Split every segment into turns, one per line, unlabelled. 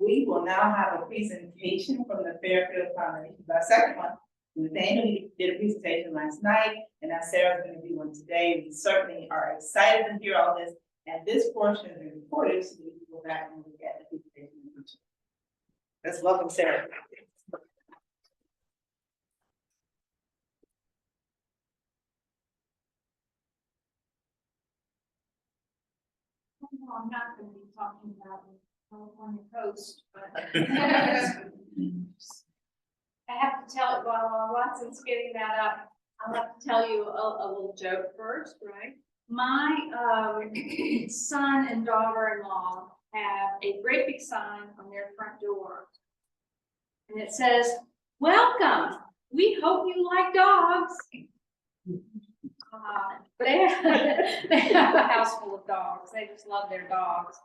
we will now have a presentation from the Fairfield Foundation, our second one. Nathaniel did a presentation last night, and now Sarah's going to do one today. We certainly are excited to hear all this, and this portion is recorded so we can go back and look at the presentation. Let's welcome Sarah.
I'm not going to be talking about the California coast, but I have to tell it while Watson's getting that up. I'll have to tell you a little joke first, right? My son and daughter-in-law have a great big sign on their front door, and it says, "Welcome. We hope you like dogs." They have a house full of dogs. They just love their dogs.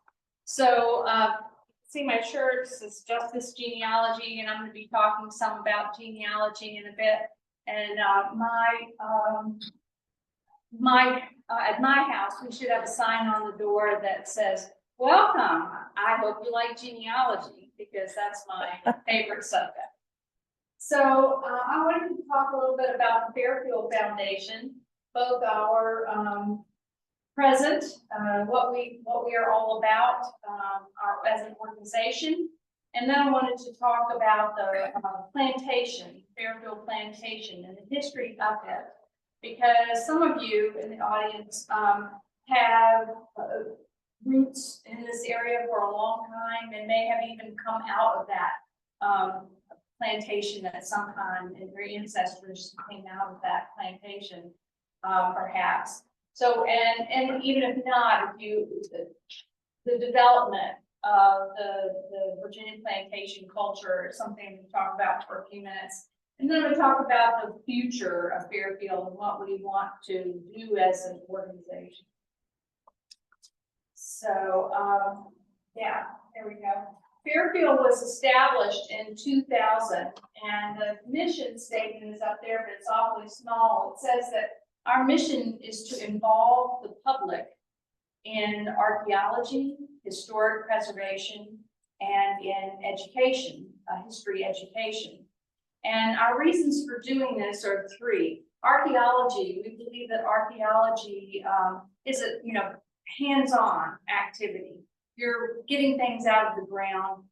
So, see my shirt says Justice Genealogy, and I'm going to be talking some about genealogy in a bit. And at my house, we should have a sign on the door that says, "Welcome. I hope you like genealogy," because that's my favorite subject. So, I wanted to talk a little bit about the Fairfield Foundation. Both our present, what we are all about, as an organization, and then I wanted to talk about the plantation, Fairfield Plantation, and the history of it, because some of you in the audience have roots in this area for a long time, and may have even come out of that plantation at some time, and your ancestors came out of that plantation. Perhaps. So, and even if not, if you, the development of the Virginia plantation culture is something to talk about for a few minutes. And then we talk about the future of Fairfield and what we want to do as an organization. So, yeah, there we go. Fairfield was established in 2000, and the mission statement is up there, but it's awfully small. It says that our mission is to involve the public in archaeology, historic preservation, and in education, history education. And our reasons for doing this are three. Archaeology, we believe that archaeology is a hands-on activity. You're getting things out of the ground,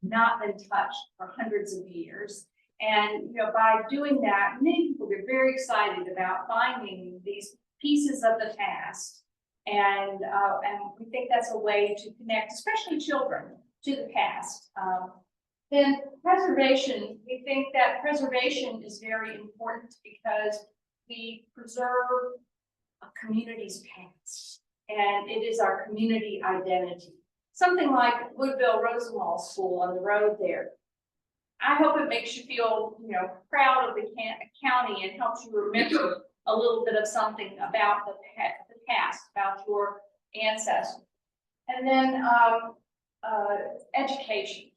not been touched for hundreds of years. And by doing that, many people get very excited about finding these pieces of the past, and we think that's a way to connect, especially children, to the past. Then preservation, we think that preservation is very important because we preserve a community's past, and it is our community identity. Something like Woodville Rosenwald School on the road there. I hope it makes you feel, proud of the county and helps you remember a little bit of something about the past, about your ancestors. And then education.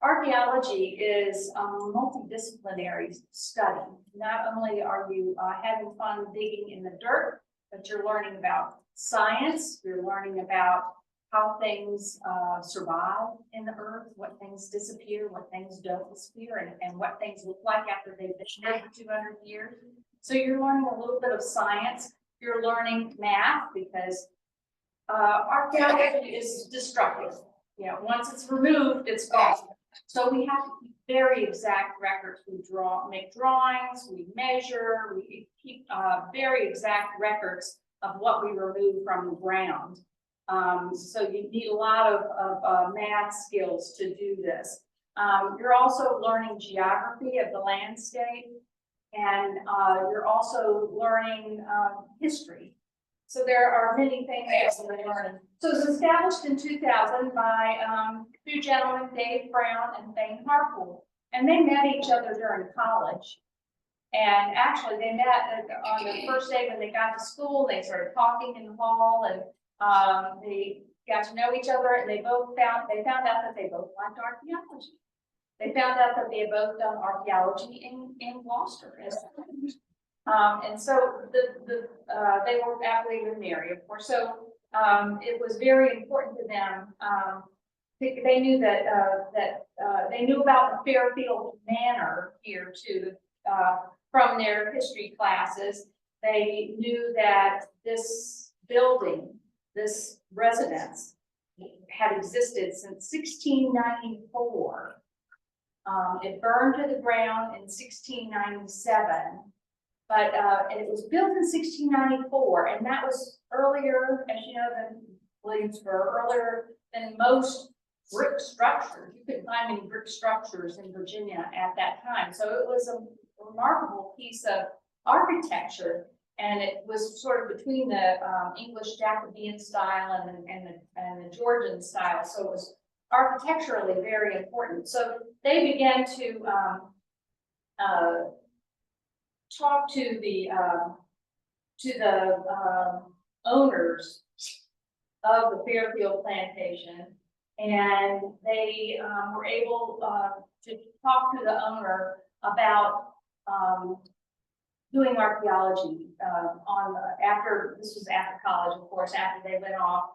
Archaeology is a multidisciplinary study. Not only are you having fun digging in the dirt, but you're learning about science, you're learning about how things survive in the earth, what things disappear, what things don't disappear, and what things look like after they've been there for 200 years. So you're learning a little bit of science. You're learning math, because archaeology is destructive. Once it's removed, it's gone. So we have to keep very exact records. We make drawings, we measure, we keep very exact records of what we remove from the ground. So you need a lot of math skills to do this. You're also learning geography of the landscape, and you're also learning history. So there are many things that we're learning. So it was established in 2000 by two gentlemen, Dave Brown and Thane Harpool, and they met each other during college. And actually, they met on the first day when they got to school. They started talking in the hall, and they got to know each other, and they found out that they both liked archaeology. They found out that they had both done archaeology in Gloucester. And so they were happily married, of course. So it was very important to them they knew they knew about the Fairfield Manor here too, from their history classes. They knew that this building, this residence, had existed since 1694. It burned to the ground in 1697, but and it was built in 1694, and that was earlier, as you know, than Williamsburg, earlier than most brick structures. You couldn't find any brick structures in Virginia at that time, so it was a remarkable piece of architecture, and it was sort of between the English Jacobean style and the Georgian style, so it was architecturally very important. So they began to talk to the owners of the Fairfield Plantation, and they were able to talk to the owner about doing archaeology this was after college, of course, after they went off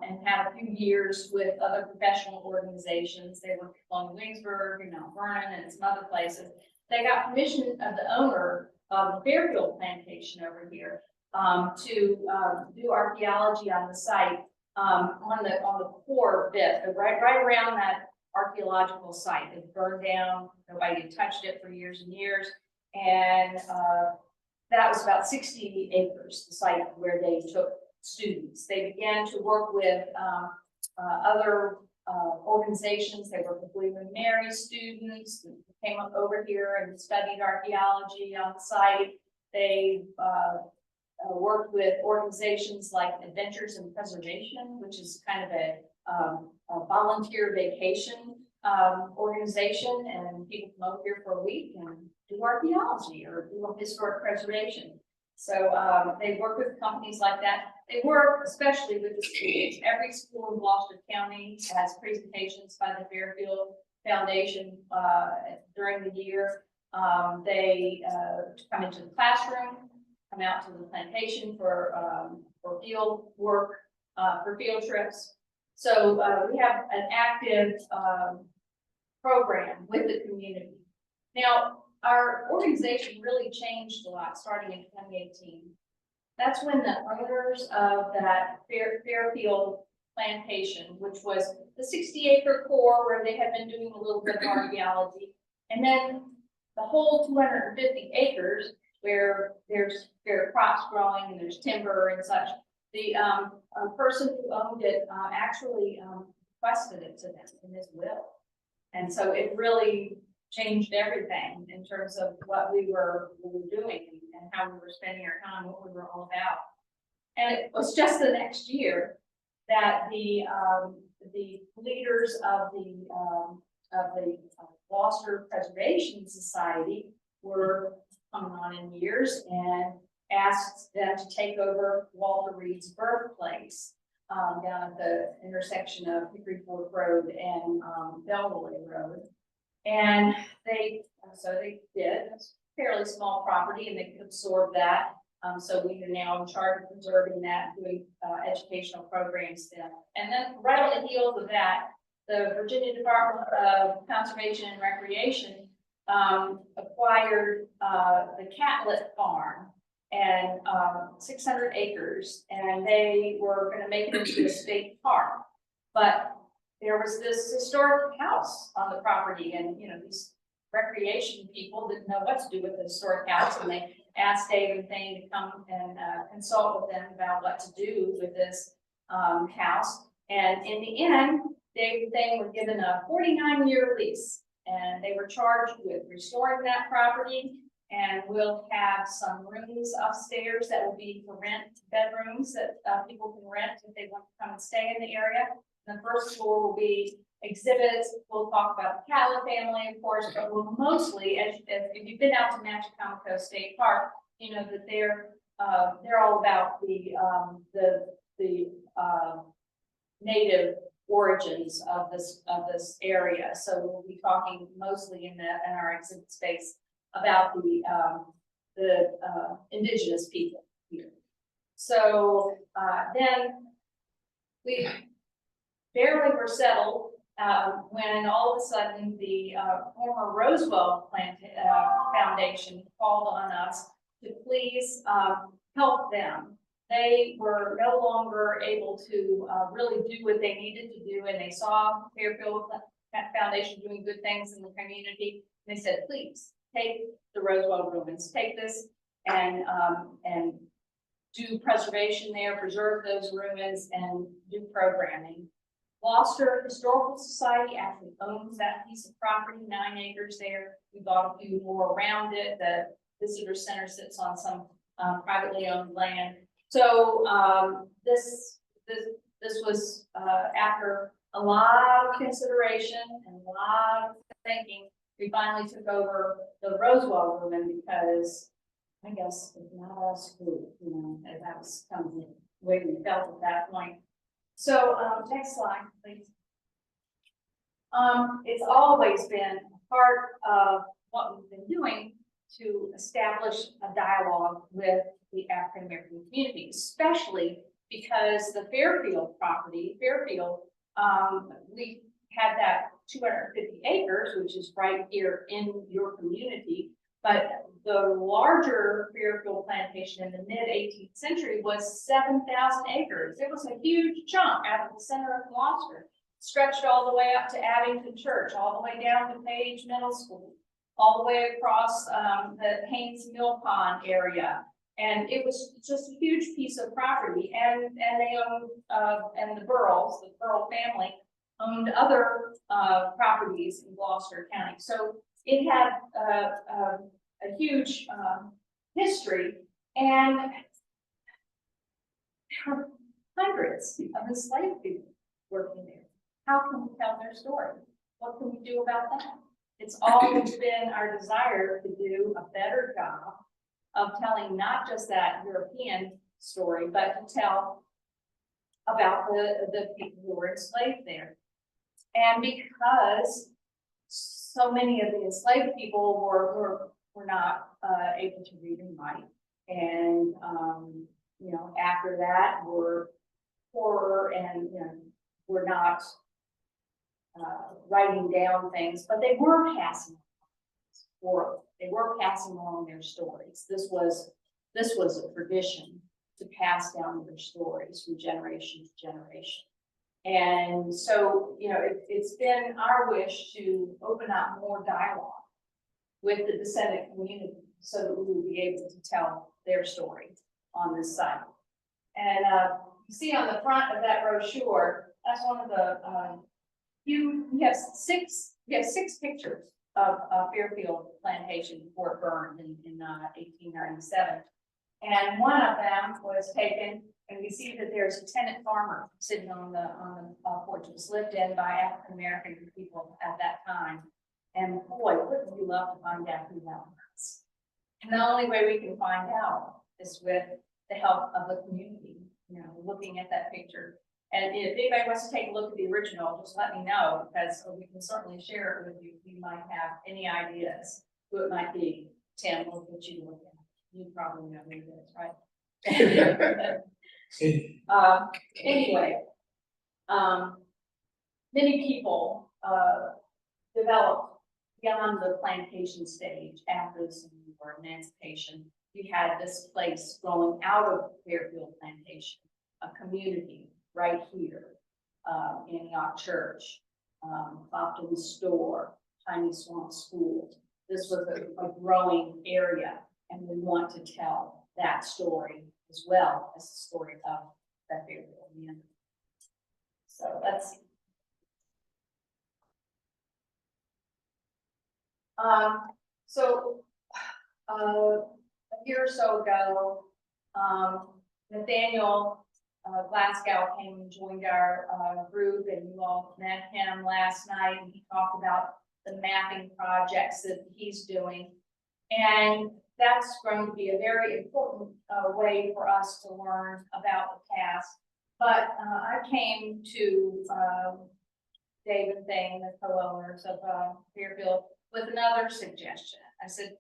and had a few years with other professional organizations. They worked along Williamsburg and Mount Vernon and some other places. They got permission of the owner of the Fairfield Plantation over here to do archaeology on the site, on the core bit, right around that archaeological site. It burned down, nobody had touched it for years and years, and that was about 60 acres, the site where they took students. They began to work with other organizations. They worked with William and Mary students who came up over here and studied archaeology on the site. They worked with organizations like Adventures in Preservation, which is kind of a volunteer vacation organization, and people come over here for a week and do archaeology or do historic preservation. So they work with companies like that. They work especially with the schools. Every school in Gloucester County has presentations by the Fairfield Foundation during the year. They come into the classroom, come out to the plantation for field work, for field trips. So we have an active program with the community. Now, our organization really changed a lot starting in 2018. That's when the owners of that Fairfield Plantation, which was the 60-acre core where they had been doing a little bit of archaeology, and then the whole 250 acres where there are crops growing and there's timber and such. The person who owned it actually requested it to them in his will. And so it really changed everything in terms of what we were doing and how we were spending our time, what we were all about. And it was just the next year that the leaders of the Gloucester Preservation Society were coming on in years and asked them to take over Walter Reed's birthplace down at the intersection of Hickory Fork Road and Beltway Road. And they did. It's a fairly small property, and they could absorb that. So we are now in charge of preserving that, doing educational programs there. And then right on the heels of that, the Virginia Department of Conservation and Recreation acquired the Catlett Farm and 600 acres, and they were going to make it into a state park. But there was this historic house on the property, and these recreation people didn't know what to do with the historic house, and they asked Dave and Thane to come and consult with them about what to do with this house. And in the end, Dave and Thane were given a 49-year lease, and they were charged with restoring that property. And we'll have some rooms upstairs that will be for rent, bedrooms that people can rent if they want to come and stay in the area. And the first floor will be exhibits. We'll talk about the Catlett family, of course, but we'll mostly, if you've been out to Magicomico State Park, you know that they're all about the native origins of this area. So we'll be talking mostly in our exhibit space about the indigenous people here. So then we barely were settled when all of a sudden the former Rosewell Foundation called on us to please help them. They were no longer able to really do what they needed to do, and they saw Fairfield Foundation doing good things in the community. And they said, please take the Rosewell ruins, take this and do preservation there, preserve those ruins, and do programming. Gloucester Historical Society actually owns that piece of property, 9 acres there. We bought a few more around it. The visitor center sits on some privately owned land. So this was after a lot of consideration and a lot of thinking, we finally took over the Rosewell ruin because I guess it's not all school, you know, and that was kind of the way we felt at that point. So next slide, please. It's always been part of what we've been doing to establish a dialogue with the African American community, especially because the Fairfield property, we had that 250 acres, which is right here in your community, but the larger Fairfield plantation in the mid-18th century was 7,000 acres. It was a huge chunk out of the center of Gloucester, stretched all the way up to Abington Church, all the way down to Page Middle School, all the way across the Haynes Mill Pond area. And it was just a huge piece of property, and they owned, and the Burrells, the Burrell family, owned other properties in Gloucester County. So it had a huge history, and there were hundreds of enslaved people working there. How can we tell their story? What can we do about that? It's always been our desire to do a better job of telling not just that European story, but to tell about the people who were enslaved there. And because so many of the enslaved people were not able to read and write, and you know, after that were poorer and, you know, were not writing down things, but they were passing orally. They were passing along their stories. This was a tradition to pass down their stories from generation to generation. And so, you know, it's been our wish to open up more dialogue with the descendant community so that we would be able to tell their story on this site. And you see on the front of that brochure, that's one of the we have six pictures of Fairfield Plantation before it burned in 1897. And one of them was taken, and we see that there's a tenant farmer sitting on the porch. It was lived in by African American people at that time. And boy, wouldn't we love to find out who that was. And the only way we can find out is with the help of the community, you know, looking at that picture. And if anybody wants to take a look at the original, just let me know, because we can certainly share it with you if you might have any ideas who it might be. Tim, we'll get you to look at it. You probably know who it is, right? Anyway, many people developed beyond the plantation stage after the Civil War emancipation. We had this place growing out of Fairfield Plantation, a community right here, Antioch Church, Clopton Store, Piney Swamp School. This was a growing area, and we want to tell that story as well as the story of that Fairfield community. So that's a year or so ago, Nathaniel Glasgow came and joined our group, and you all met him last night, and he talked about the mapping projects that he's doing. And that's going to be a very important way for us to learn about the past. But I came to Dave and Thane, the co-owners of Fairfield, with another suggestion. I said,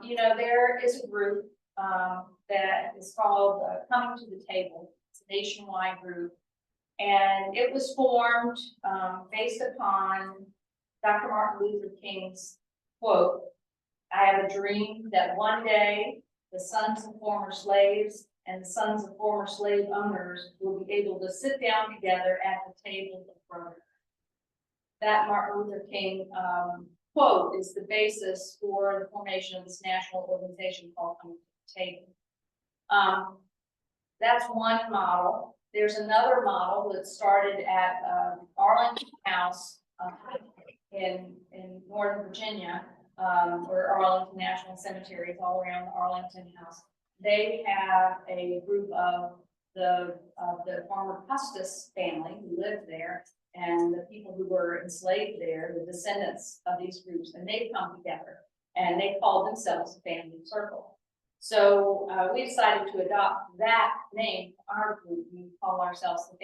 you know, there is a group that is called Coming to the Table. It's a nationwide group, And it was formed based upon Dr. Martin Luther King's quote, "I have a dream that one day the sons of former slaves and the sons of former slave owners will be able to sit down together at the table of brotherhood." That Martin Luther King quote is the basis for the formation of this national organization called Coming to the Table. That's one model. There's another model that started at Arlington House in Northern Virginia, or Arlington National Cemetery. It's all around the Arlington House. They have a group of the former Custis family who lived there, and the people who were enslaved there, the descendants of these groups, and they've come together, and they called themselves a family circle. So we decided to adopt that name for our group. We call ourselves the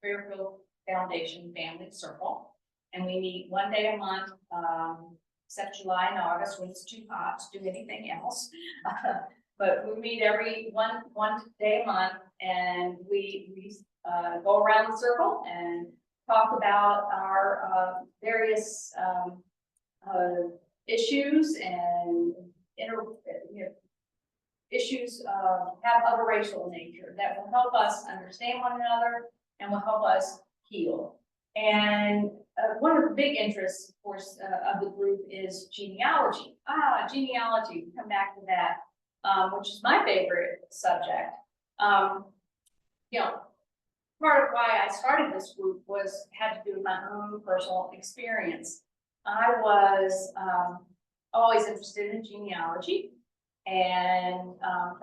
Fairfield Foundation Family Circle, and we meet one day a month, except July and August when it's too hot to do anything else. But we meet every one day a month, and we go around the circle and talk about our various issues and issues have of a racial nature that will help us understand one another and will help us heal. And one of the big interests, of course, of the group is genealogy. Genealogy, we'll come back to that, which is my favorite subject. Part of why I started this group had to do with my own personal experience. I was always interested in genealogy, and I've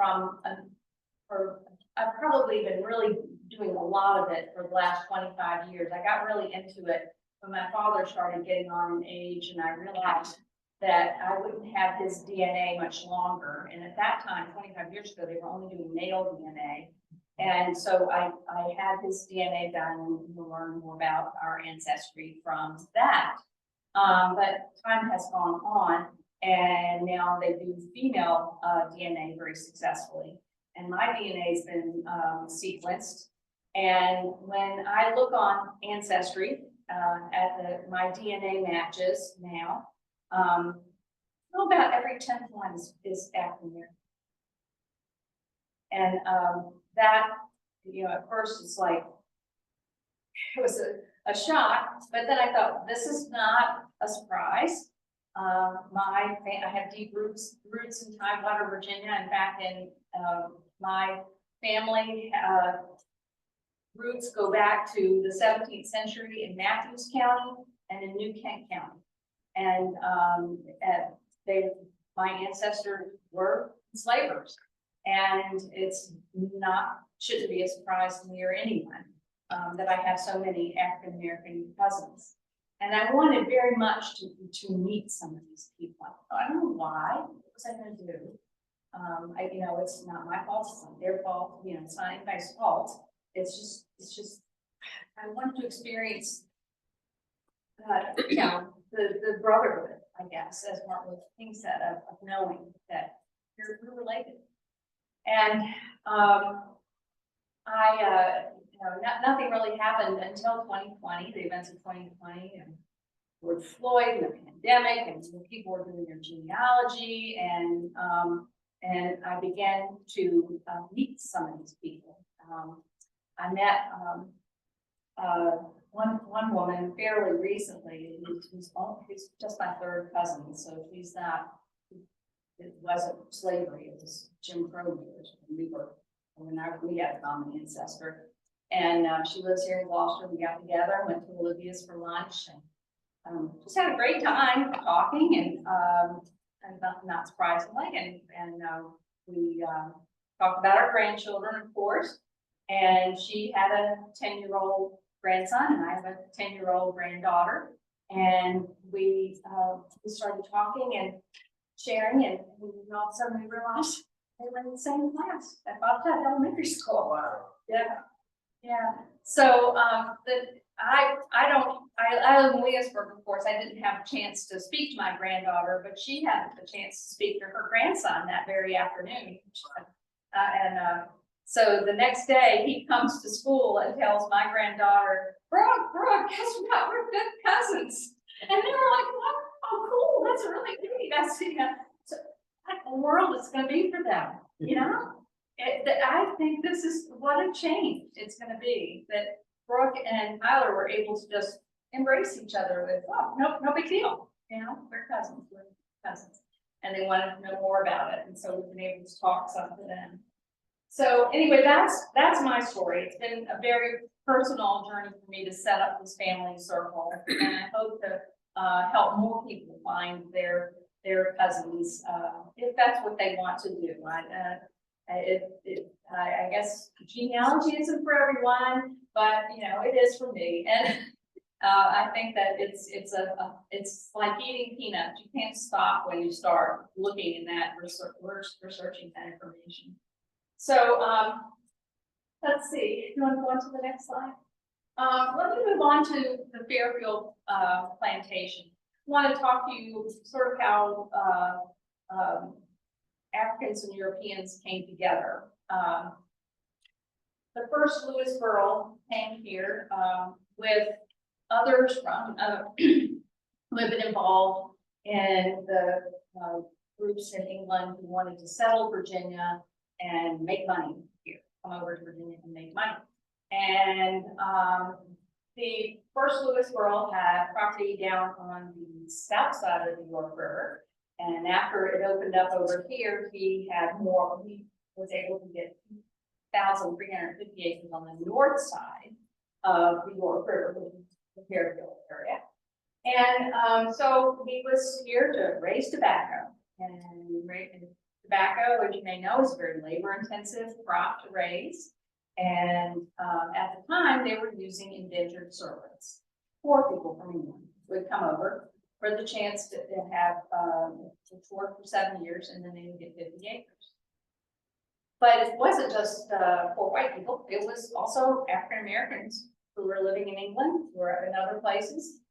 probably been really doing a lot of it for the last 25 years. I got really into it when my father started getting on in age, and I realized that I wouldn't have his DNA much longer. And at that time, 25 years ago, they were only doing male DNA. And so I had his DNA done, and we learned more about our ancestry from that. But time has gone on, and now they do female DNA very successfully. And my DNA has been sequenced. And when I look on Ancestry at my DNA matches now, about every 10th one is African American. And that, at first it's like, it was a shock, but then I thought, this is not a surprise. I have deep roots in Tidewater, Virginia. In fact, my family roots go back to the 17th century in Matthews County and in New Kent County. And my ancestors were enslavers. And shouldn't be a surprise to me or anyone that I have so many African American cousins. And I wanted very much to meet some of these people. I don't know why. What was I going to do? It's not my fault. It's not their fault. It's not anybody's fault. It's just. I wanted to experience, the brotherhood, I guess, as Martin Luther King said, of knowing that we're related. And nothing really happened until 2020, the events of 2020, and George Floyd, and the pandemic, and people were doing their genealogy, and I began to meet some of these people. I met one woman fairly recently who's just my third cousin, so she's not. It wasn't slavery; it was Jim Crow years when we had a common ancestor. And she lives here in Gloucester. We got together, went to Olivia's for lunch, and just had a great time talking, and not surprisingly, and we talked about our grandchildren, of course. And she had a 10-year-old grandson, and I have a 10-year-old granddaughter. And we started talking and sharing, and all of a sudden we realized they were in the same class at Bobcat Elementary School. Wow. Yeah. So I live in Williamsburg, of course. I didn't have a chance to speak to my granddaughter, but she had the chance to speak to her grandson that very afternoon. So the next day, he comes to school and tells my granddaughter, Brooke, guess what? We're fifth cousins. And they were like, what? Oh, cool. That's really neat. That's, so what in the world it's going to be for them, I think this is what a change it's going to be, that Brooke and Tyler were able to just embrace each other with, oh, no big deal. We're cousins. And they wanted to know more about it. And so we've been able to talk some to them. So anyway, that's my story. It's been a very personal journey for me to set up this family circle. And I hope to help more people find their cousins, if that's what they want to do. I guess genealogy isn't for everyone, but it is for me. And I think that it's like eating peanuts. You can't stop when you start looking in that researching that information. So let's see. You want to go on to the next slide? Let me move on to the Fairfield Plantation. I want to talk to you sort of how Africans and Europeans came together. The first Lewisboro came here with others from who have been involved in the groups in England who wanted to settle Virginia and make money here, come over to Virginia and make money. And the first Lewisboro had property down on the south side of the York River. And after it opened up over here, he was able to get 2,350 acres on the north side of the York River, which is the Fairfield area. And so he was here to raise tobacco. And tobacco, as you may know, is a very labor-intensive crop to raise. And at the time, they were using indentured servants. Poor people from England would come over for the chance to have to work for 7 years, and then they would get 50 acres. But it wasn't just for white people. It was also African Americans who were living in England, who were in other places.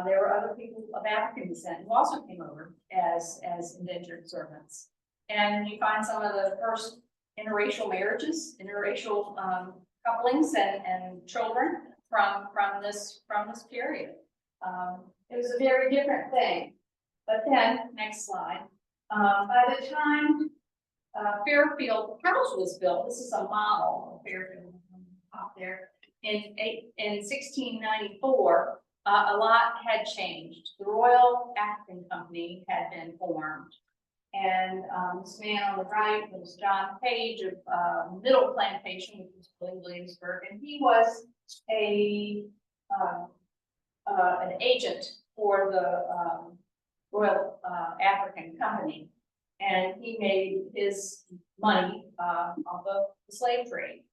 There were other people of African descent who also came over as indentured servants. And you find some of the first interracial marriages, interracial couplings and children from this period. It was a very different thing. But then, next slide. By the time Fairfield House was built, this is a model of Fairfield up there, in 1694, a lot had changed. The Royal African Company had been formed. And this man on the right was John Page of Middle Plantation, which was Williamsburg, and he was an agent for the Royal African Company, and he made his money off of the slave trade.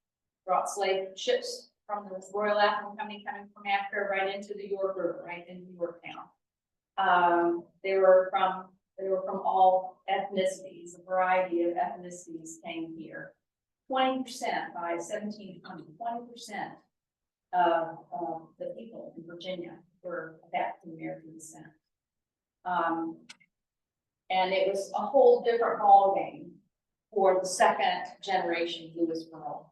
Brought slave ships from the Royal African Company coming from Africa right into the York River, right into Yorktown. They were from all ethnicities. A variety of ethnicities came here. 20% by 1700, 20% of the people in Virginia were of African American descent. And it was a whole different ballgame for the second generation Lewisboro.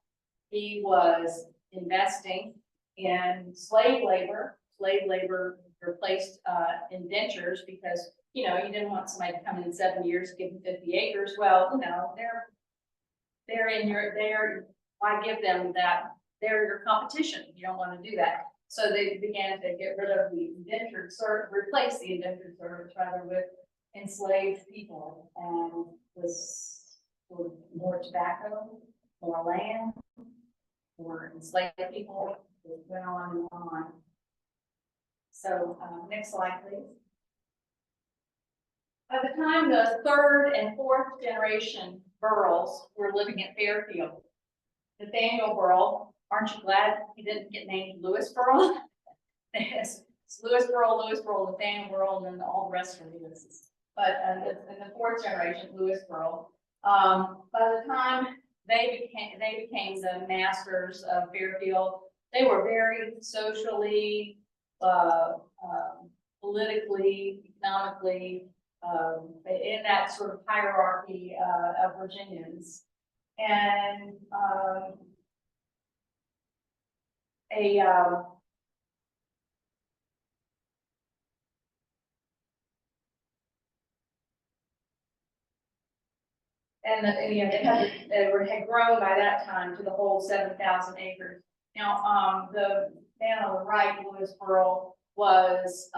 He was investing in slave labor. Slave labor replaced indentures because you didn't want somebody to come in 7 years, give them 50 acres. Well, why give them that? They're your competition. You don't want to do that. So they began to get rid of the indentured servants, replace the indentured servants rather with enslaved people, and was more tobacco, more land, more enslaved people. It went on and on. So next slide, please. By the time the third and fourth generation Burrells were living at Fairfield, Nathaniel Burrell, aren't you glad he didn't get named Lewis Burrell? It's Lewis Burrell, Nathaniel Burrell, and then all the rest are Lewis's. But in the fourth generation, Lewis Burrell, by the time they became the masters of Fairfield, they were very socially, politically, economically, in that sort of hierarchy of Virginians. And they had grown by that time to the whole 7,000 acres. Now, the man on the right, Lewisboro, was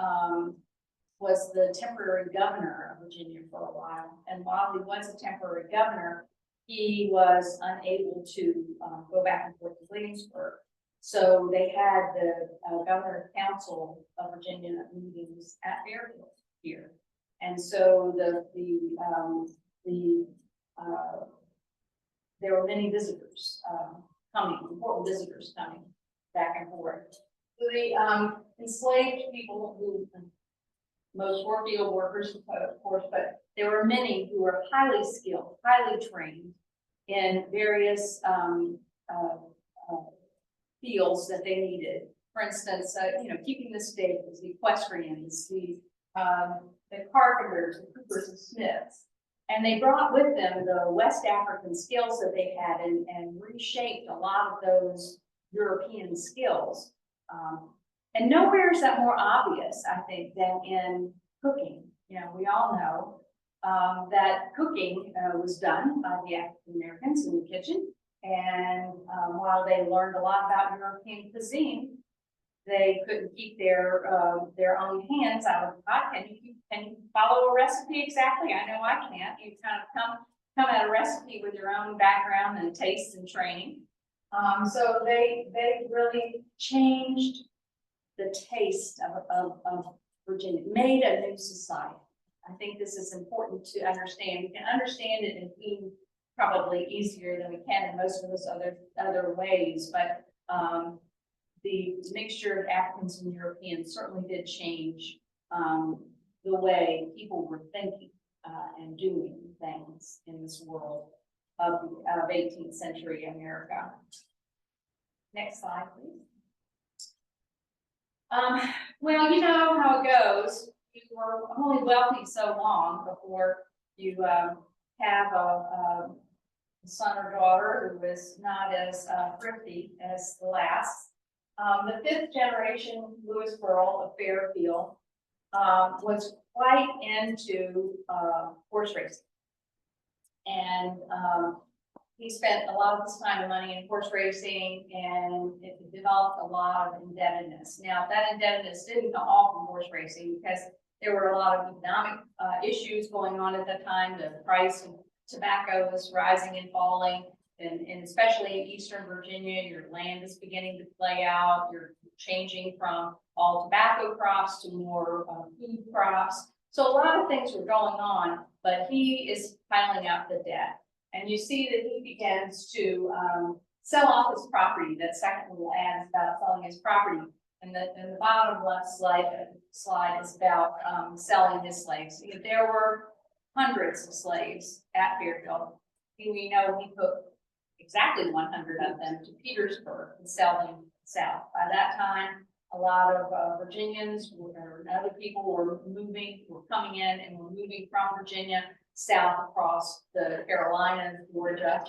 the temporary governor of Virginia for a while. And while he was a temporary governor, he was unable to go back and forth to Williamsburg. So they had the Governor Council of Virginia meetings at Fairfield here. And so there were many visitors coming, important visitors coming back and forth. So the enslaved people, who most were field workers, of course, but there were many who were highly skilled, highly trained in various fields that they needed. For instance, keeping the stables, the equestrians, the carpenters, the coopers and smiths. And they brought with them the West African skills that they had and reshaped a lot of those European skills. And nowhere is that more obvious, I think, than in cooking. We all know that cooking was done by the African Americans in the kitchen. And while they learned a lot about European cuisine, they couldn't keep their own hands out of the pot. Can you follow a recipe exactly? I know I can't. You kind of come at a recipe with your own background and taste and training. So they really changed the taste of Virginia, made a new society. I think this is important to understand. We can understand it in food probably easier than we can in most of those other ways, but the mixture of Africans and Europeans certainly did change the way people were thinking and doing things in this world of 18th century America. Next slide, please. Well, you know how it goes. You were only wealthy so long before you have a son or daughter who is not as thrifty as the last. The fifth generation Lewisboro of Fairfield was quite into horse racing. And he spent a lot of his time and money in horse racing, and it developed a lot of indebtedness. Now, that indebtedness didn't come all from horse racing because there were a lot of economic issues going on at the time. The price of tobacco was rising and falling, and especially in Eastern Virginia, your land is beginning to play out. You're changing from all tobacco crops to more food crops. So a lot of things were going on, but he is piling up the debt. And you see that he begins to sell off his property. That second little ad is about selling his property. And the bottom left slide is about selling his slaves. There were hundreds of slaves at Fairfield. We know he took exactly 100 of them to Petersburg and sell them south. By that time, a lot of Virginians and other people were coming in and were moving from Virginia south across the Carolinas, Georgia.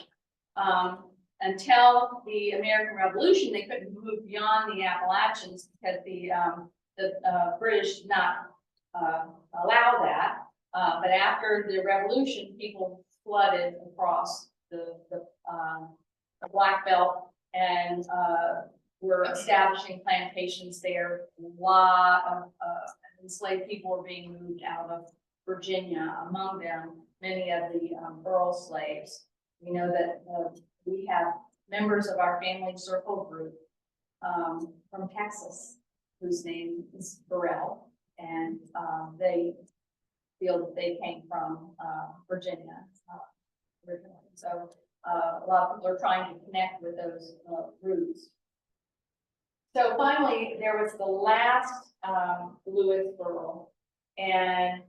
Until the American Revolution, they couldn't move beyond the Appalachians because the British did not allow that. But after the Revolution, people flooded across the Black Belt and were establishing plantations there. A lot of enslaved people were being moved out of Virginia, among them many of the Earl slaves. We know that we have members of our family circle group from Texas, whose name is Burrell, and they feel that they came from Virginia originally. So a lot of people are trying to connect with those roots. So finally, there was the last Lewisboro, and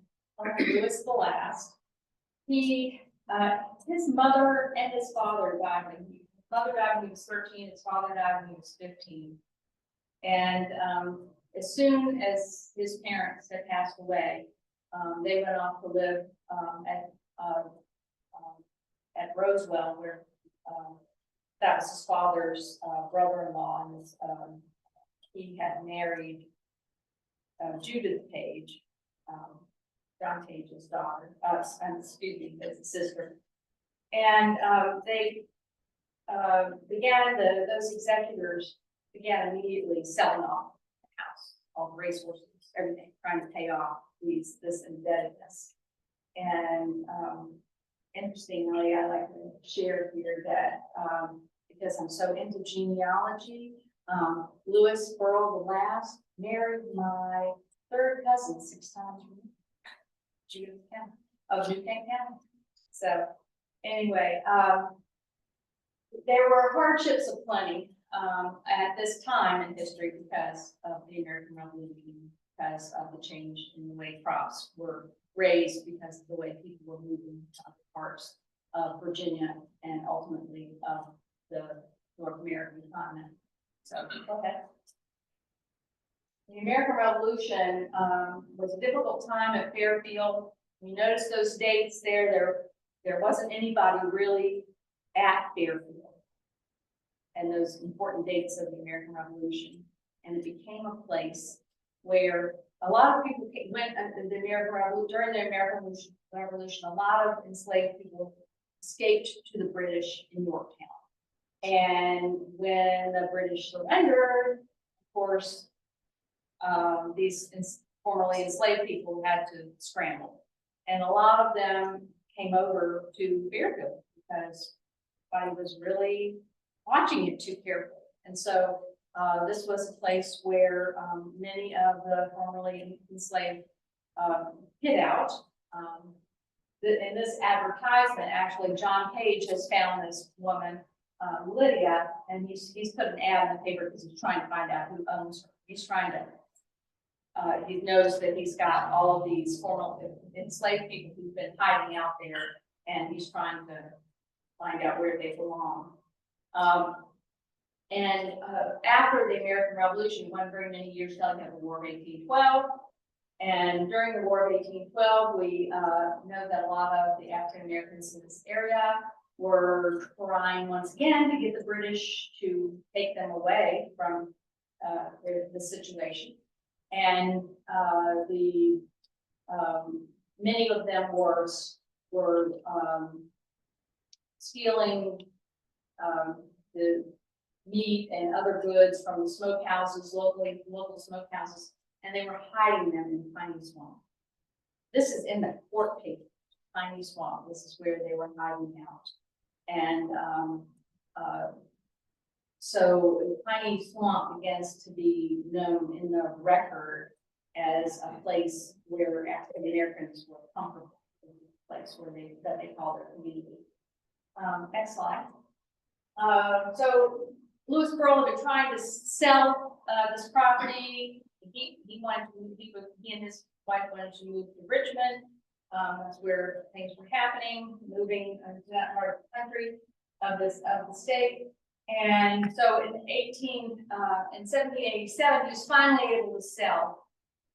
Lewis the last. His mother and his father died when his mother died when he was 13, his father died when he was 15. And as soon as his parents had passed away, they went off to live at Roswell, where that was his father's brother-in-law, and he had married Judith Page, John Page's daughter, excuse me, his sister. And they began, those executors began immediately selling off the house, all the racehorses, everything, trying to pay off this indebtedness. And interestingly, I like to share here that because I'm so into genealogy, Lewis Burrell the last married my third cousin 6 times removed, Judith County, of New Kent County. So anyway, there were hardships aplenty at this time in history because of the American Revolution, because of the change in the way crops were raised, because of the way people were moving to other parts of Virginia and ultimately of the North American continent. So, okay. The American Revolution was a difficult time at Fairfield. You notice those dates there. There wasn't anybody really at Fairfield, and those important dates of the American Revolution. And it became a place where a lot of people went during the American Revolution. A lot of enslaved people escaped to the British in Yorktown. And when the British surrendered, of course, these formerly enslaved people had to scramble. And a lot of them came over to Fairfield because I was really watching it too carefully. And so this was a place where many of the formerly enslaved hid out. In this advertisement, actually, John Page has found this woman, Lydia, and he's put an ad in the paper because he's trying to find out who owns her. He's trying to, he knows that he's got all of these formerly enslaved people who've been hiding out there, and he's trying to find out where they belong. After the American Revolution, it wasn't very many years till we had the War of 1812. And during the War of 1812, we know that a lot of the African Americans in this area were trying once again to get the British to take them away from the situation. And many of them were stealing the meat and other goods from the smokehouses, local smokehouses, and they were hiding them in Piney Swamp. This is in the court paper, Piney Swamp. This is where they were hiding out. And so Piney Swamp begins to be known in the record as a place where African Americans were comfortable, a place where they call their community. Next slide. So Lewis Burrell had been trying to sell this property. He and his wife wanted to move to Richmond. That's where things were happening, moving to that part of the country, of the state. And so in 1787, he was finally able to sell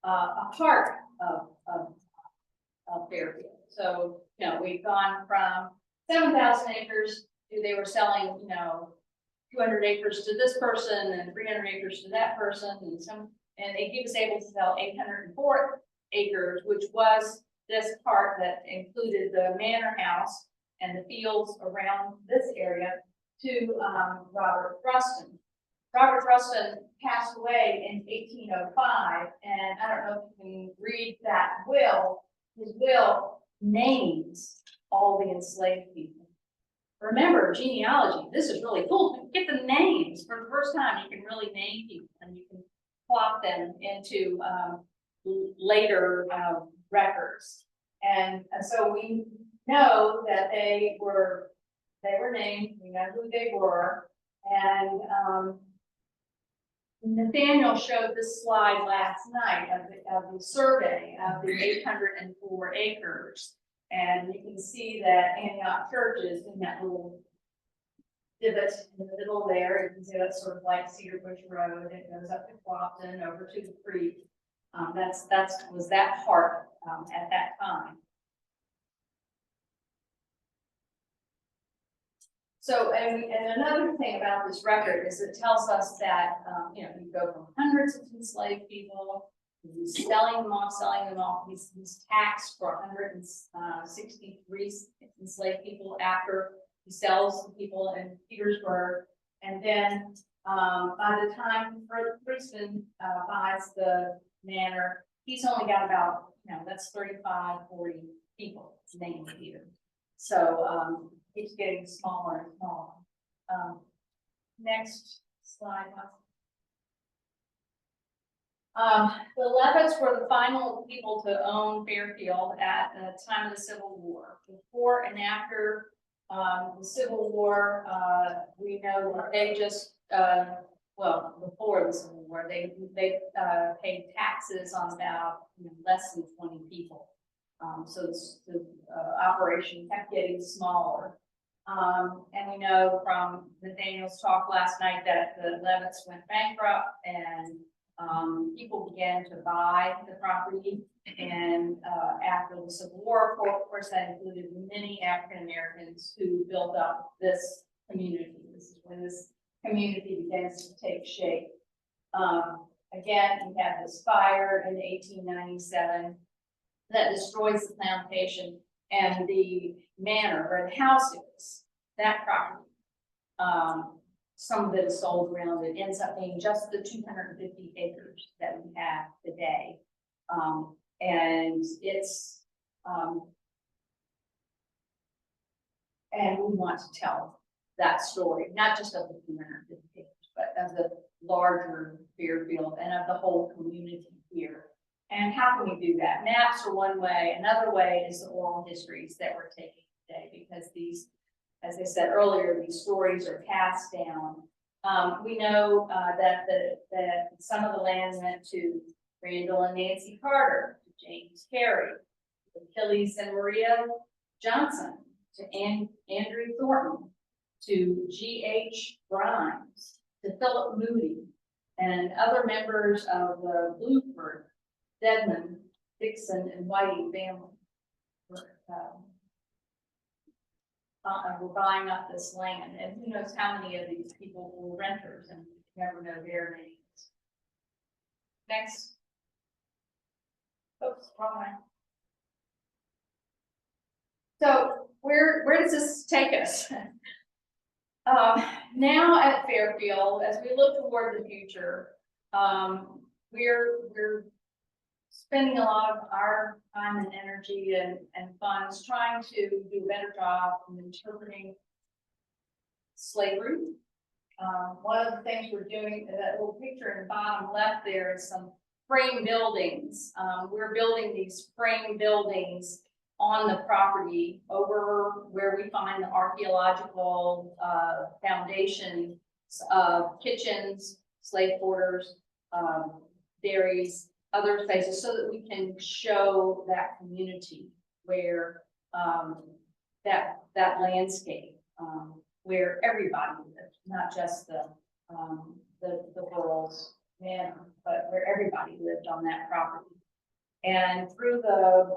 a part of Fairfield. So, you know, we've gone from 7,000 acres to they were selling, 200 acres to this person and 300 acres to that person, and he was able to sell 804 acres, which was this part that included the manor house and the fields around this area, to Robert Rustin. Robert Rustin passed away in 1805, and I don't know if you can read that will. His will names all the enslaved people. Remember, genealogy, this is really cool. You get the names for the first time. You can really name people, and you can plot them into later records. And so we know that they were named, we know who they were. And Nathaniel showed this slide last night of the survey of the 804 acres. And you can see that Antioch Church is in that little divot in the middle there. You can see that's sort of like Cedar Bush Road. It goes up to Clopton over to the creek. That was that part at that time. So, and another thing about this record is it tells us that, you go from hundreds of enslaved people, he's selling them off, he's taxed for 163 enslaved people after he sells the people in Petersburg. And then, by the time Princeton buys the manor, he's only got about, that's 35, 40 people named here. So, it's getting smaller and smaller. Next slide. The Levitts were the final people to own Fairfield at the time of the Civil War. Before and after the Civil War, we know that they just, before the Civil War, they paid taxes on about less than 20 people. So the operation kept getting smaller. And we know from Nathaniel's talk last night that the Levitts went bankrupt and people began to buy the property. And after the Civil War, of course, that included many African Americans who built up this community. This is when this community begins to take shape. Again, we had this fire in 1897 that destroys the plantation and the manor where the house is, that property. Some of it is sold around. It ends up being just the 250 acres that we have today. And it's, and we want to tell that story, not just of the 250 acres, but of the larger Fairfield and of the whole community here. And how can we do that? Maps are one way. Another way is the oral histories that we're taking today, because these, as I said earlier, these stories are passed down. We know that some of the land went to Randall and Nancy Carter, to James Carey, to Achilles and Maria Johnson, to Andrew Thornton, to G.H. Grimes, to Philip Moody, and other members of the Blueford, Dedman, Dixon, and Whiting family were buying up this land. And who knows how many of these people were renters, and we never know their names. Next. Oops, wrong one. So where does this take us? Now at Fairfield, as we look toward the future, we're spending a lot of our time and energy and funds trying to do a better job in interpreting slavery. One of the things we're doing, that little picture in the bottom left there is some frame buildings. We're building these frame buildings on the property over where we find the archaeological foundations of kitchens, slave quarters, dairies, other places, so that we can show that community where that landscape where everybody lived, not just the world's manor, but where everybody lived on that property. And through the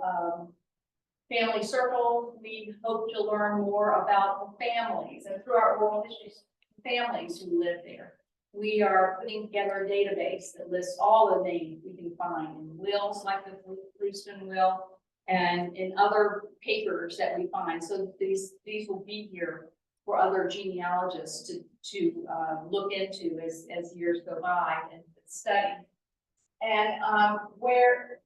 family circle, we hope to learn more about the families, and through our oral histories, families who live there. We are putting together a database that lists all the names we can find in wills like the Princeton will, and in other papers that we find. So these will be here for other genealogists to look into as years go by and study. And where's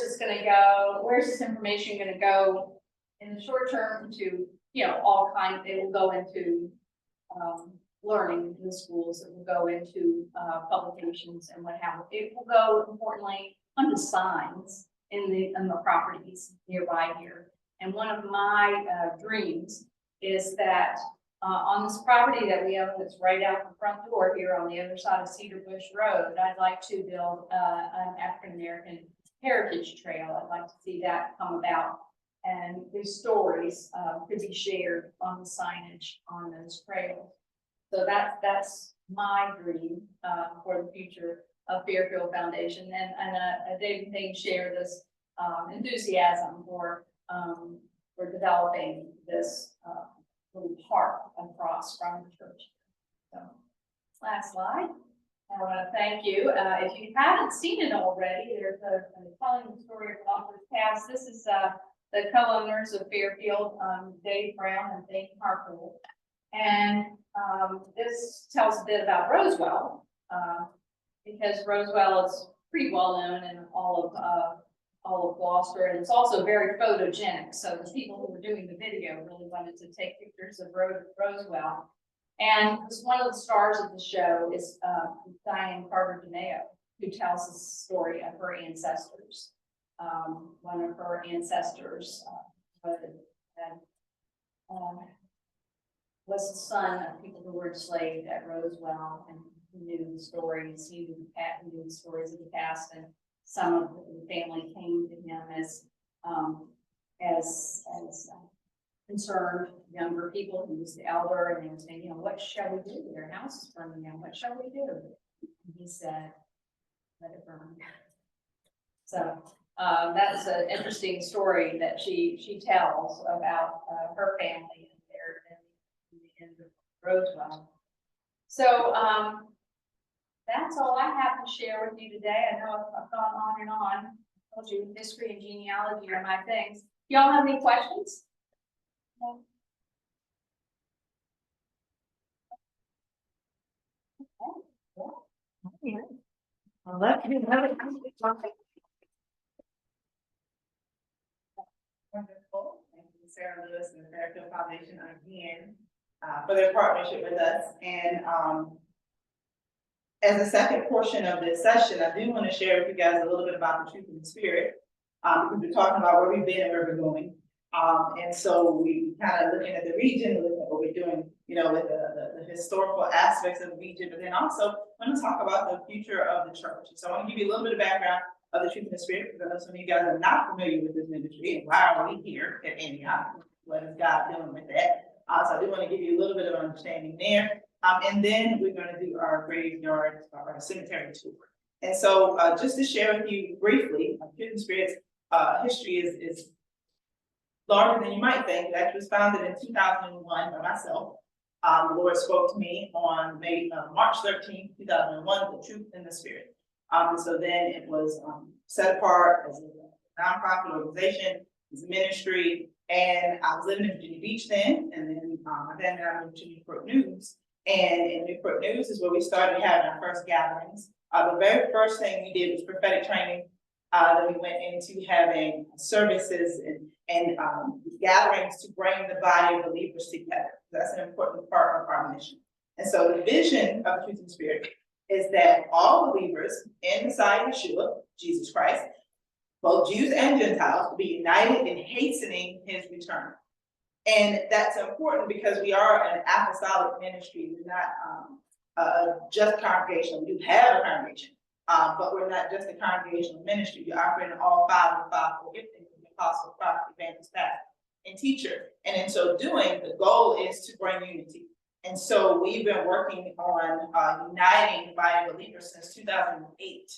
this going to go? Where's this information going to go in the short term? To all kinds. It will go into learning in the schools. It will go into publications and what have you. It will go, importantly, onto signs in the properties nearby here. And one of my dreams is that on this property that we own, that's right out the front door here on the other side of Cedar Bush Road, I'd like to build an African American heritage trail. I'd like to see that come about, and these stories could be shared on the signage on those trails. So that's my dream for the future of Fairfield Foundation, and David Payne shared this enthusiasm for developing this little park across from the church. So, last slide. I want to thank you. If you haven't seen it already, there's a telling the story of Author's Past. This is the co-owners of Fairfield, Dave Brown and Dave Harpool. And this tells a bit about Roswell, because Roswell is pretty well known in all of Gloucester, and it's also very photogenic. So the people who were doing the video really wanted to take pictures of Roswell. And one of the stars of the show is Diane Carter DeNeo, who tells the story of her ancestors. One of her ancestors was the son of people who were enslaved at Roswell, and who knew the stories. He knew the stories of the past, and some of the family came to him as concerned younger people. He was the elder, and they were saying, what shall we do? Their house is burning down. What shall we do? And he said, let it burn. So that's an interesting story that she tells about her family and the end of Roswell. So that's all I have to share with you today. I know I've gone on and on. I told you history and genealogy are my things. Y'all have any questions? No?
Yeah. I'll let you have it.
Wonderful. Thank you, Sara Lewis and the Fairfield Foundation again for their partnership with us. And as a second portion of this session, I do want to share with you guys a little bit about the Truth in the Spirit. We've been talking about where we've been and where we're going. And so we kind of looking at the region, looking at what we're doing, with the historical aspects of the region, but then also want to talk about the future of the church. So I want to give you a little bit of background of the Truth in the Spirit, because I know some of you guys are not familiar with this ministry and why are we here at Antioch? What is God doing with that? So I do want to give you a little bit of understanding there. And then we're going to do our graveyard, our cemetery tour. And so just to share with you briefly, Truth in the Spirit's history is larger than you might think. It actually was founded in 2001 by myself. The Lord spoke to me on March 13, 2001, the Truth in the Spirit. And so then it was set apart as a nonprofit organization, as a ministry, and I was living in Virginia Beach then, and then I moved to Newport News. And in Newport News is where we started having our first gatherings. The very first thing we did was prophetic training. Then we went into having services and gatherings to bring the body of believers together. That's an important part of our mission. And so the vision of the Truth in the Spirit is that all believers in Messiah Yeshua, Jesus Christ, both Jews and Gentiles, will be united in hastening his return. And that's important because we are an apostolic ministry. We're not just congregational. We do have a congregation, but we're not just a congregational ministry. We operate in all five of the fivefold giftings: apostle, prophet, evangelist, pastor, and teacher. And in so doing, the goal is to bring unity. And so we've been working on uniting the body of believers since 2008.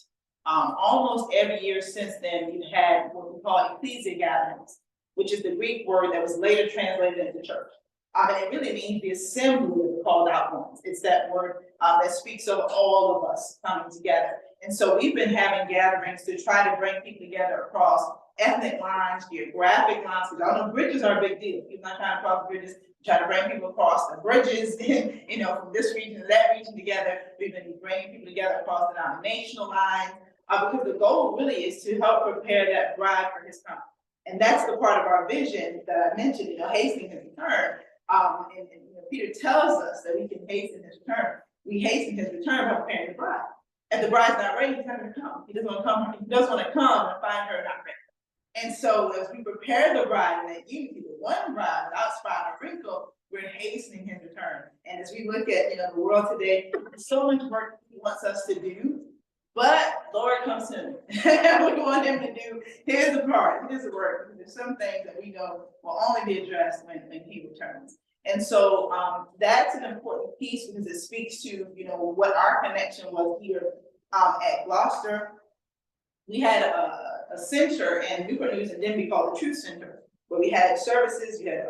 Almost every year since then, we've had what we call ecclesia gatherings, which is the Greek word that was later translated into church. And it really means the assembly of the called out ones. It's that word that speaks of all of us coming together. And so we've been having gatherings to try to bring people together across ethnic lines, geographic lines, because I know bridges are a big deal. People not trying to cross bridges, try to bring people across the bridges, from this region to that region together. We've been bringing people together across denominational lines, because the goal really is to help prepare that bride for his coming. And that's the part of our vision that I mentioned, hastening his return. And Peter tells us that we can hasten his return. We hasten his return by preparing the bride. If the bride's not ready, he's not going to come. He doesn't want to come. He does want to come and find her not ready. And so as we prepare the bride in that unity, the one bride without spot or wrinkle, we're hastening his return. And as we look at the world today, there's so much work he wants us to do, but Lord comes soon. We want him to do his part, his work. There's some things that we know will only be addressed when he returns. And so that's an important piece because it speaks to what our connection was here at Gloucester. We had a center in Newport News, and then we called the Truth Center, where we had services. We had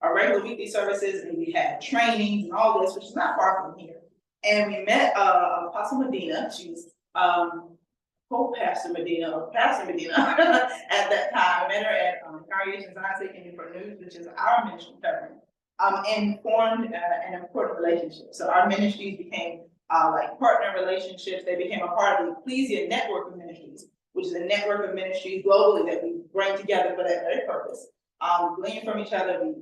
our regular weekly services, and we had trainings and all this, which is not far from here. And we met Apostle Medina. She was co-pastor Medina, or Pastor Medina at that time. I met her at Congregation Zion Taking for News, which is our ministry covering, and formed an important relationship. So our ministries became like partner relationships. They became a part of the Ecclesia network of ministries, which is a network of ministries globally that we bring together for that very purpose. Glean from each other, we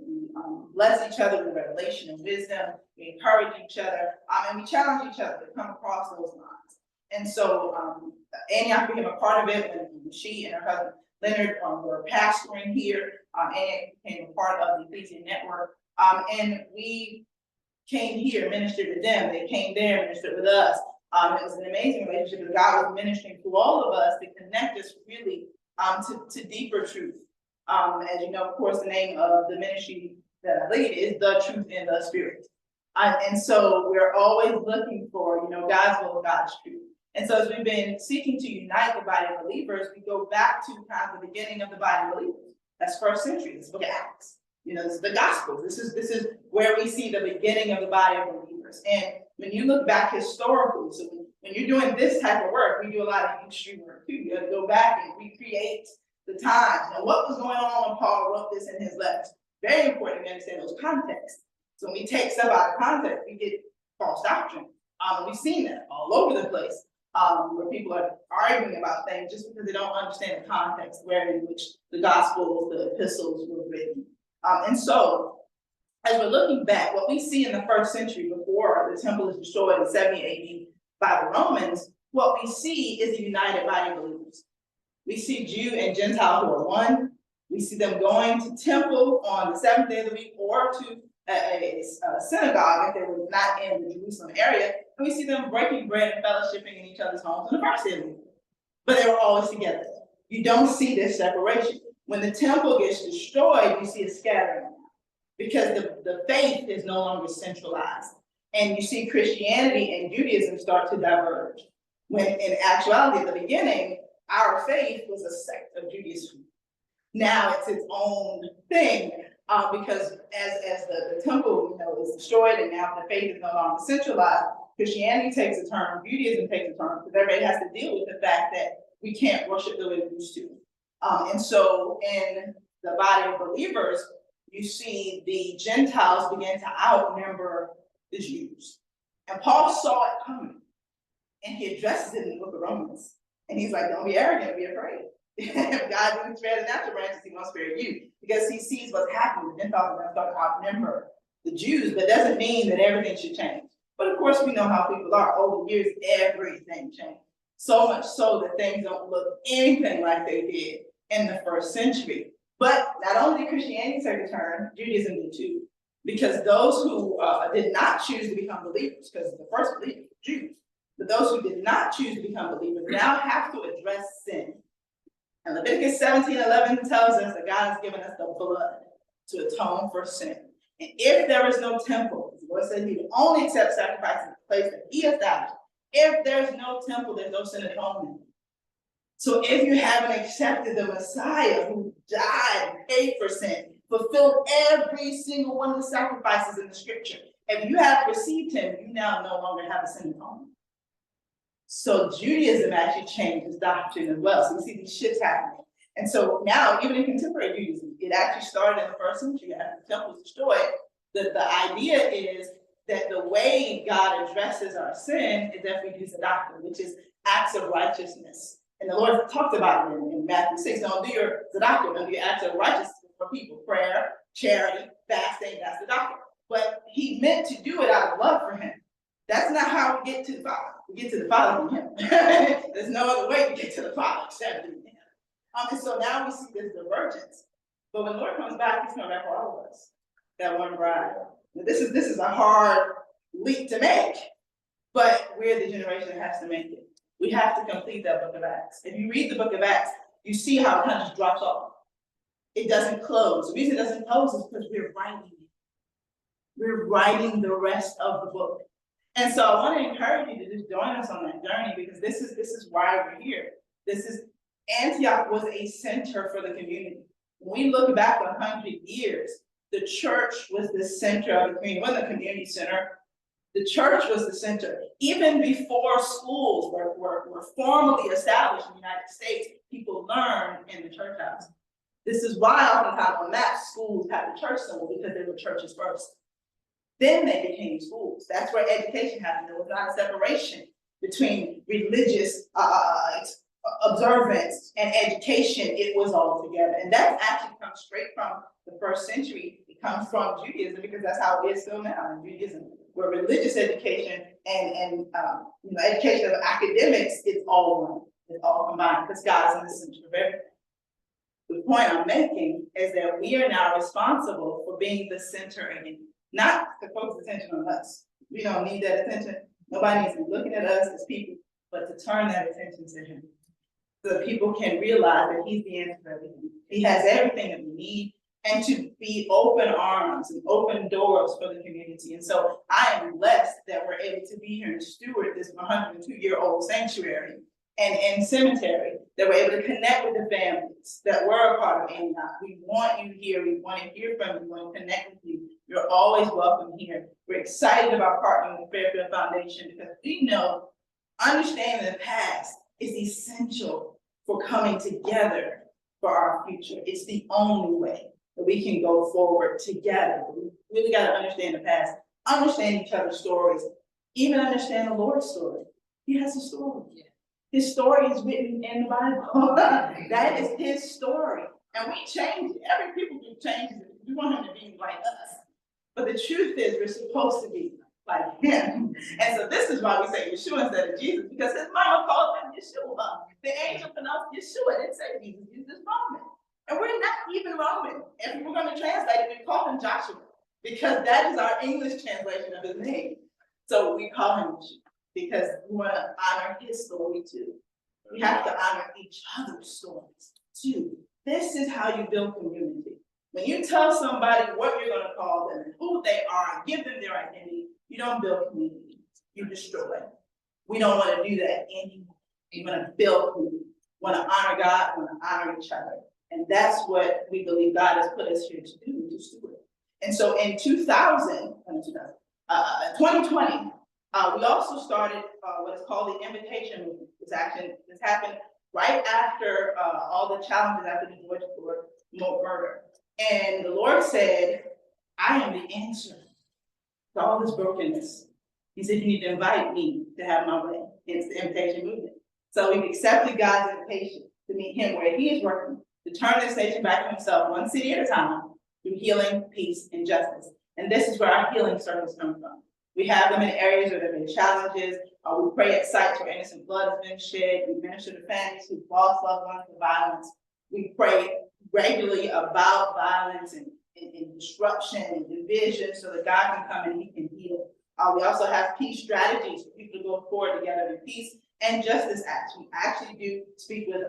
bless each other with revelation and wisdom, we encourage each other, and we challenge each other to come across those lines. And so Antioch became a part of it when she and her husband Leonard were pastoring here. Antioch became a part of the Ecclesia network, and we came here, ministered with them. They came there, ministered with us. It was an amazing relationship, and God was ministering through all of us to connect us really to deeper truth. As you know, of course, the name of the ministry that I lead is The Truth in the Spirit. And so we're always looking for, God's will, God's truth. And so as we've been seeking to unite the body of believers, we go back to kind of the beginning of the body of believers. That's first century, this book of Acts. This is the gospel. This is where we see the beginning of the body of believers. And when you look back historically, so when you're doing this type of work, we do a lot of history work too. You have to go back and recreate the times. What was going on when Paul wrote this in his letters? Very important to understand those contexts. So when we take stuff out of context, we get false doctrine. We've seen that all over the place, where people are arguing about things just because they don't understand the context in which the Gospels, the epistles were written. And so, as we're looking back, what we see in the first century before the temple is destroyed in 70 AD by the Romans, what we see is a united body of believers. We see Jew and Gentile who are one. We see them going to temple on the 7th day of the week or to a synagogue if they were not in the Jerusalem area. And we see them breaking bread and fellowshipping in each other's homes on the first day of the week. But they were always together. You don't see this separation. When the temple gets destroyed, you see a scattering because the faith is no longer centralized. And you see Christianity and Judaism start to diverge. When in actuality, at the beginning, our faith was a sect of Judaism. Now it's its own thing because as the temple is destroyed and now the faith is no longer centralized, Christianity takes a turn, Judaism takes a turn, because everybody has to deal with the fact that we can't worship the way we used to. And so in the body of believers, you see the Gentiles begin to outnumber the Jews. And Paul saw it coming, and he addresses it in the book of Romans. And he's like, don't be arrogant, be afraid. If God didn't spare the natural branches, he won't spare you. Because he sees what's happening. The Gentiles are going to start to outnumber the Jews, but doesn't mean that everything should change. But of course, we know how people are. Over the years, everything changed. So much so that things don't look anything like they did in the first century. But not only did Christianity take a turn, Judaism did too. Because those who did not choose to become believers, because the first believers were Jews, but those who did not choose to become believers now have to address sin. And Leviticus 17:11 tells us that God has given us the blood to atone for sin. And if there is no temple, the Lord said he would only accept sacrifices in the place that he established. If there's no temple, there's no sin atonement. So if you haven't accepted the Messiah who died and paid for sin, fulfilled every single one of the sacrifices in the scripture, if you have received him, you now no longer have a sin atonement. So Judaism actually changed its doctrine as well. So we see these shifts happening. And so now, even in contemporary Judaism, it actually started in the first century after the temple was destroyed. The idea is that the way God addresses our sin is that we use the doctrine, which is acts of righteousness. And the Lord talked about it in Matthew 6. Don't do your doctrine, don't do your acts of righteousness for people. Prayer, charity, fasting, that's the doctrine. But he meant to do it out of love for him. That's not how we get to the Father. We get to the Father from him. There's no other way to get to the Father except through him. And so now we see this divergence. But when the Lord comes back, he's coming back for all of us. That one bride. This is a hard leap to make, but we're the generation that has to make it. We have to complete that book of Acts. If you read the book of Acts, you see how it kind of just drops off. It doesn't close. The reason it doesn't close is because we're writing it. We're writing the rest of the book. And so I want to encourage you to just join us on that journey, because this is why we're here. Antioch was a center for the community. When we look back 100 years, the church was the center of the community, it wasn't a community center. The church was the center. Even before schools were formally established in the United States, people learned in the church house. This is why oftentimes on maps, schools had the church symbol, because they were churches first. Then they became schools. That's where education happened. There was not a separation between religious observance and education. It was all together. And that actually comes straight from the first century. It comes from Judaism, because that's how it is still now in Judaism, where religious education and education of academics, it's all one. It's all combined, because God is in the center of everything. The point I'm making is that we are now responsible for being the center again, not to focus attention on us. We don't need that attention. Nobody needs to be looking at us as people, but to turn that attention to Him, so that people can realize that He's the answer to everything. He has everything that we need, and to be open arms and open doors for the community. And so I am blessed that we're able to be here and steward this 102-year-old sanctuary and cemetery, that we're able to connect with the families that were a part of Antioch. We want you here. We want to hear from you. We want to connect with you. You're always welcome here. We're excited about partnering with the Fairfield Foundation, because we know understanding the past is essential for coming together for our future. It's the only way that we can go forward together. We really got to understand the past, understand each other's stories, even understand the Lord's story. He has a story. His story is written in the Bible. That is His story. And we change it. Every people group changes it. We want Him to be like us. But the truth is, we're supposed to be like Him. And so this is why we say Yeshua instead of Jesus, because His mama called Him Yeshua. The angel pronounced Yeshua. It said Jesus. Jesus is Roman. And we're not even Roman. If we're going to translate it, we call Him Joshua, because that is our English translation of His name. So we call Him Yeshua, because we want to honor His story too. We have to honor each other's stories too. This is how you build community. When you tell somebody what you're going to call them, and who they are, and give them their identity, you don't build community. You destroy it. We don't want to do that anymore. We want to build community. We want to honor God. We want to honor each other. And that's what we believe God has put us here to do, to steward. And so in 2020, we also started what is called the invitation movement. This happened right after all the challenges after the George Floyd murder. And the Lord said, I am the answer to all this brokenness. He said, you need to invite me to have my way. It's the invitation movement. So we've accepted God's invitation to meet Him where He is working, to turn this nation back to Himself, one city at a time, through healing, peace, and justice. And this is where our healing circles come from. We have them in areas where there have been challenges. We pray at sites where innocent blood has been shed. We minister to families who've lost loved ones to violence. We pray regularly about violence and disruption and division, so that God can come and He can heal. We also have peace strategies for people to go forward together in peace and justice acts. We actually do speak with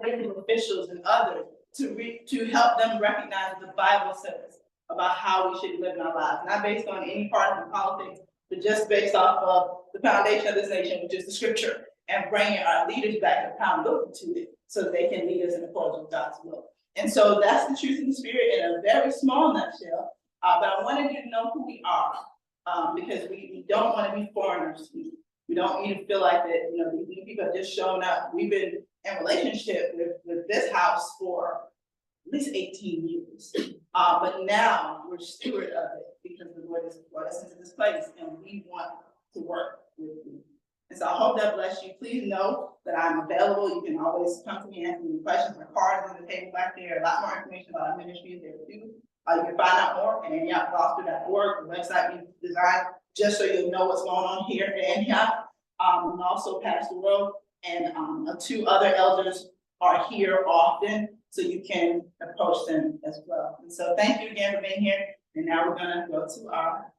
elected officials and others to help them recognize what the Bible says about how we should live in our lives, not based on any partisan politics, but just based off of the foundation of this nation, which is the Scripture, and bringing our leaders back and accountability to it, so that they can lead us in accordance with God's will. And so that's the truth in the Spirit in a very small nutshell. But I wanted you to know who we are, because we don't want to be foreigners. We don't need to feel like that. These people have just shown up. We've been in relationship with this house for at least 18 years. But now we're steward of it, because the Lord has brought us into this place, and we want to work with you. And so I hope that bless you. Please know that I'm available. You can always come to me and ask me questions. My card is on the table back there. A lot more information about our ministry is there too. You can find out more at AntiochGospel.org, the website we designed just so you'll know what's going on here at Antioch. And also Pastor Rowe and 2 other elders are here often, so you can approach them as well. And so thank you again for being here. And now we're gonna go to our